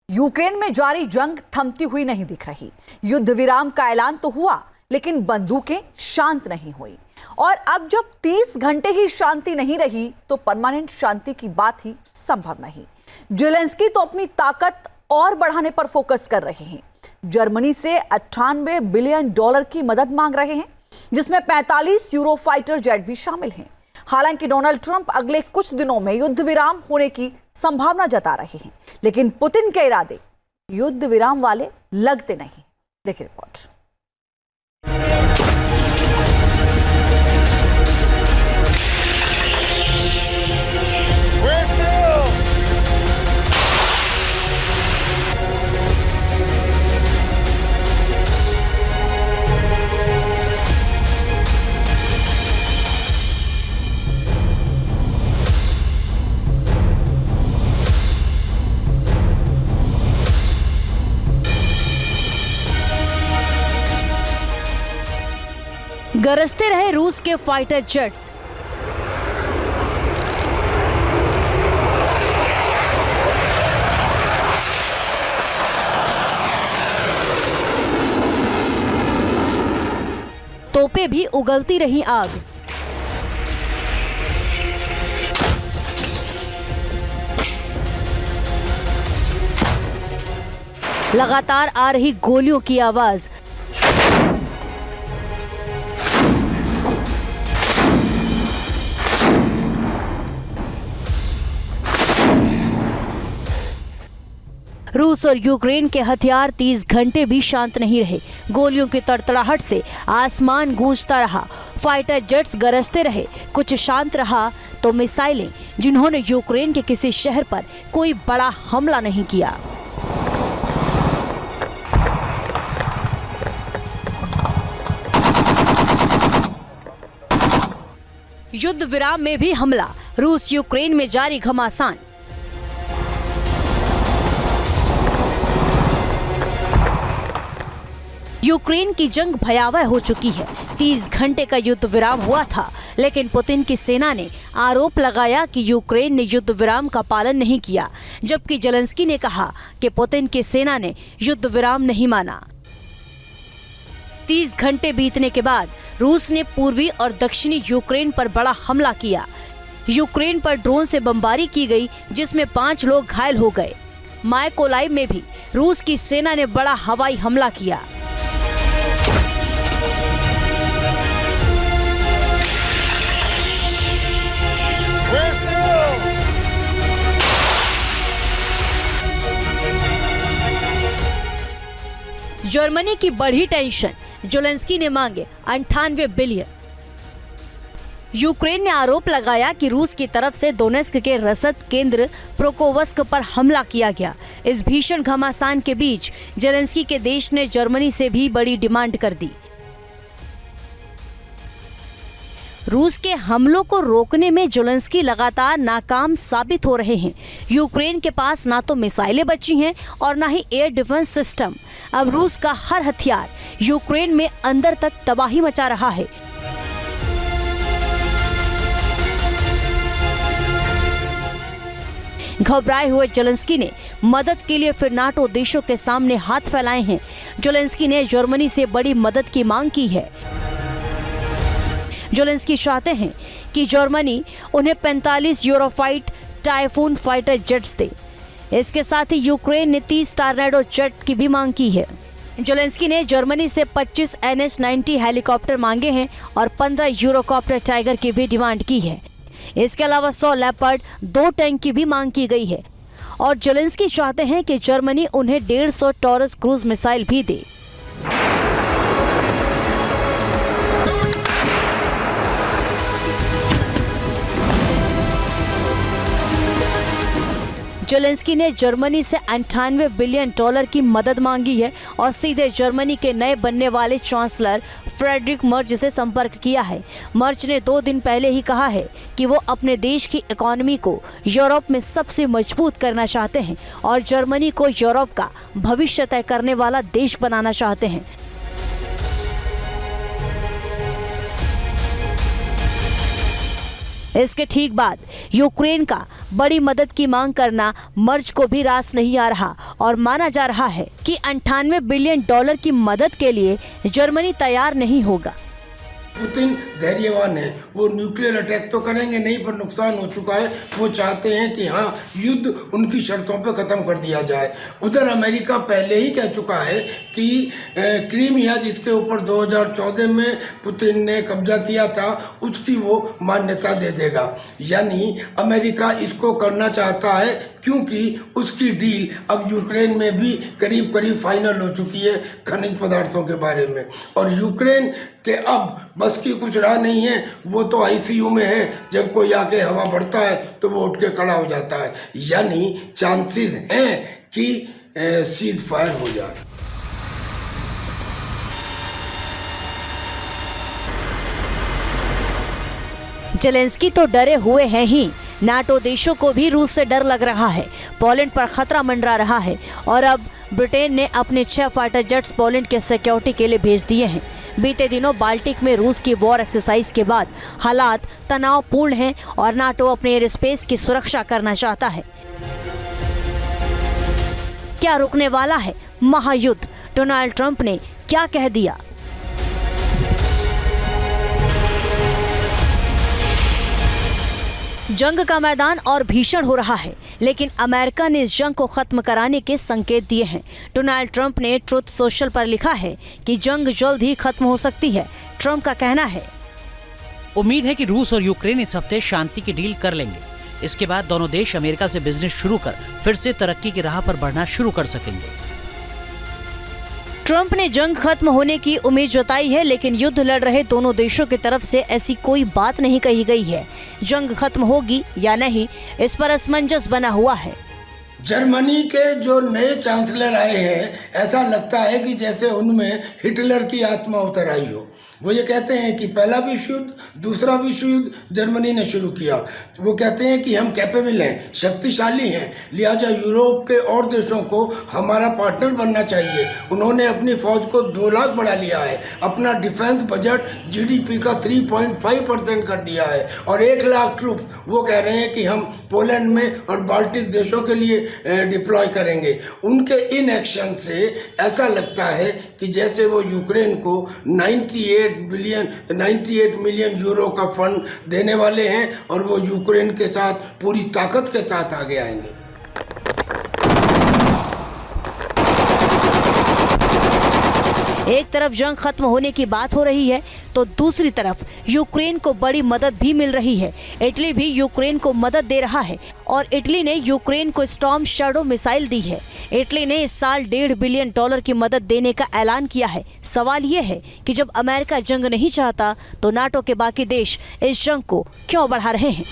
Ukraine में जारी जंग थमती हुई नहीं दिख रही। युद्ध विराम का ऐलान तो हुआ, लेकिन बंदूकें शांत नहीं हुई। और अब जब 30 घंटे ही शांति नहीं रही, तो परमानेंट शांति की बात ही संभव नहीं। जेलेंस्की तो अपनी ताकत और बढ़ाने पर फोकस कर रहे हैं। जर्मनी से 98 बिलियन डॉलर की मदद मांग रहे हैं, जिसमें 45 यूरो फाइटर जेट भी शामिल हैं। हालांकि डोनाल्ड ट्रंप अगले कुछ दिनों में युद्ध विराम होने की संभावना जता रहे हैं, लेकिन पुतिन के इरादे युद्ध विराम वाले लगते नहीं। देखिए रिपोर्ट। गरजते रहे रूस के फाइटर जेट्स। तोपें भी उगलती रही आग। लगातार आ रही गोलियों की आवाज। रूस और यूक्रेन के हथियार 30 घंटे भी शांत नहीं रहे। गोलियों की तड़तड़ाहट से आसमान गूंजता रहा, फाइटर जेट्स गरजते रहे। कुछ शांत रहा तो मिसाइलें, जिन्होंने यूक्रेन के किसी शहर पर कोई बड़ा हमला नहीं किया। युद्ध विराम में भी हमला, रूस यूक्रेन में जारी घमासान। यूक्रेन की जंग भयावह हो चुकी है। 30 घंटे का युद्ध विराम हुआ था, लेकिन पुतिन की सेना ने आरोप लगाया कि यूक्रेन ने युद्ध विराम का पालन नहीं किया, जबकि जेलेंस्की ने कहा कि पुतिन की सेना ने युद्ध विराम नहीं माना। 30 घंटे बीतने के बाद रूस ने पूर्वी और दक्षिणी यूक्रेन पर बड़ा हमला किया। यूक्रेन पर ड्रोन से बमबारी की गई, जिसमें 5 लोग घायल हो गए। मायकोलाइव में भी रूस की सेना ने बड़ा हवाई हमला किया। जर्मनी की बढ़ी टेंशन, जेलेंस्की ने मांगे 98 बिलियन। यूक्रेन ने आरोप लगाया कि रूस की तरफ से दोनेस्क के रसद केंद्र प्रोकोवस्क पर हमला किया गया। इस भीषण घमासान के बीच जेलेंस्की के देश ने जर्मनी से भी बड़ी डिमांड कर दी। रूस के हमलों को रोकने में जेलेंस्की लगातार नाकाम साबित हो रहे हैं। यूक्रेन के पास ना तो मिसाइलें बची हैं और ना ही एयर डिफेंस सिस्टम। अब रूस का हर हथियार यूक्रेन में अंदर तक तबाही मचा रहा है। घबराए हुए जेलेंस्की ने मदद के लिए फिर नाटो देशों के सामने हाथ फैलाए हैं। जेलेंस्की ने जर्मनी से बड़ी मदद की मांग की है। जेलेंस्की चाहते हैं कि जर्मनी उन्हें 45 यूरोफाइट टाइफून फाइटर जेट्स दे। इसके साथ ही यूक्रेन ने 30 टॉर्नेडो जेट की भी मांग की है। जेलेंस्की ने जर्मनी से 25 NH-90 हेलीकॉप्टर मांगे हैं और 15 यूरोकॉप्टर टाइगर की भी डिमांड की है। इसके अलावा 100 लेपर्ड 2 टैंक की भी मांग की गई है। और जेलेंस्की चाहते हैं कि जर्मनी उन्हें 150 टॉरस क्रूज मिसाइल भी दे। जेलेंस्की ने जर्मनी से 98 बिलियन डॉलर की मदद मांगी है और सीधे जर्मनी के नए बनने वाले चांसलर फ्रेडरिक मर्ज से संपर्क किया है। मर्ज ने 2 दिन पहले ही कहा है कि वो अपने देश की इकोनॉमी को यूरोप में सबसे मजबूत करना चाहते हैं और जर्मनी को यूरोप का भविष्य तय करने वाला देश बनाना चाहते हैं। इसके ठीक बाद यूक्रेन का बड़ी मदद की मांग करना मर्ज को भी रास नहीं आ रहा और माना जा रहा है कि 98 बिलियन डॉलर की मदद के लिए जर्मनी तैयार नहीं होगा। पुतिन धैर्यवान है, वो न्यूक्लियर अटैक तो करेंगे नहीं, पर नुकसान हो चुका है। वो चाहते हैं कि हाँ, युद्ध उनकी शर्तों पे ख़त्म कर दिया जाए। उधर अमेरिका पहले ही कह चुका है कि क्रीमिया, जिसके ऊपर 2014 में पुतिन ने कब्जा किया था, उसकी वो मान्यता दे देगा। यानी अमेरिका इसको करना चाहता है क्योंकि उसकी डील अब यूक्रेन में भी करीब करीब फाइनल हो चुकी है खनिज पदार्थों के बारे में। और यूक्रेन के अब बस की कुछ राह नहीं है, वो तो आईसीयू में है। जब कोई आके हवा भरता है तो वो उठ के खड़ा हो जाता है। यानी चांसेस हैं कि सीज फायर हो जाए। जेलेंस्की तो डरे हुए हैं ही, नाटो देशों को भी रूस से डर लग रहा है। पोलैंड पर खतरा मंडरा रहा है और अब ब्रिटेन ने अपने 6 फाइटर जेट्स पोलैंड के सिक्योरिटी के लिए भेज दिए हैं। बीते दिनों बाल्टिक में रूस की वॉर एक्सरसाइज के बाद हालात तनावपूर्ण हैं और नाटो अपने एयर स्पेस की सुरक्षा करना चाहता है। क्या रुकने वाला है महायुद्ध? डोनाल्ड ट्रंप ने क्या कह दिया? जंग का मैदान और भीषण हो रहा है, लेकिन अमेरिका ने इस जंग को खत्म कराने के संकेत दिए हैं। डोनाल्ड ट्रंप ने ट्रुथ सोशल पर लिखा है कि जंग जल्द ही खत्म हो सकती है। ट्रंप का कहना है, उम्मीद है कि रूस और यूक्रेन इस हफ्ते शांति की डील कर लेंगे। इसके बाद दोनों देश अमेरिका से बिजनेस शुरू कर फिर से तरक्की की राह पर बढ़ना शुरू कर सकेंगे। ट्रंप ने जंग खत्म होने की उम्मीद जताई है, लेकिन युद्ध लड़ रहे दोनों देशों की तरफ से ऐसी कोई बात नहीं कही गई है। जंग खत्म होगी या नहीं, इस पर असमंजस बना हुआ है। जर्मनी के जो नए चांसलर आए हैं, ऐसा लगता है कि जैसे उनमें हिटलर की आत्मा उतर आई हो। वो ये कहते हैं कि पहला विश्व युद्ध, दूसरा विश्व युद्ध जर्मनी ने शुरू किया। वो कहते हैं कि हम कैपेबल हैं, शक्तिशाली हैं, लिहाजा यूरोप के और देशों को हमारा पार्टनर बनना चाहिए। उन्होंने अपनी फौज को 2 लाख बढ़ा लिया है, अपना डिफेंस बजट जीडीपी का 3.5% कर दिया है और 1 लाख ट्रूप वो कह रहे हैं कि हम पोलैंड में और बाल्टिक देशों के लिए डिप्लॉय करेंगे। उनके इन एक्शन से ऐसा लगता है कि जैसे वो यूक्रेन को 98 मिलियन यूरो का फंड देने वाले हैं और वो यूक्रेन के साथ पूरी ताकत के साथ आगे आएंगे। एक तरफ जंग खत्म होने की बात हो रही है तो दूसरी तरफ यूक्रेन को बड़ी मदद भी मिल रही है। इटली भी यूक्रेन को मदद दे रहा है और इटली ने यूक्रेन को स्टॉर्म शैडो मिसाइल दी है। इटली ने इस साल $1.5 बिलियन की मदद देने का ऐलान किया है। सवाल ये है कि जब अमेरिका जंग नहीं चाहता तो नाटो के बाकी देश इस जंग को क्यों बढ़ा रहे हैं?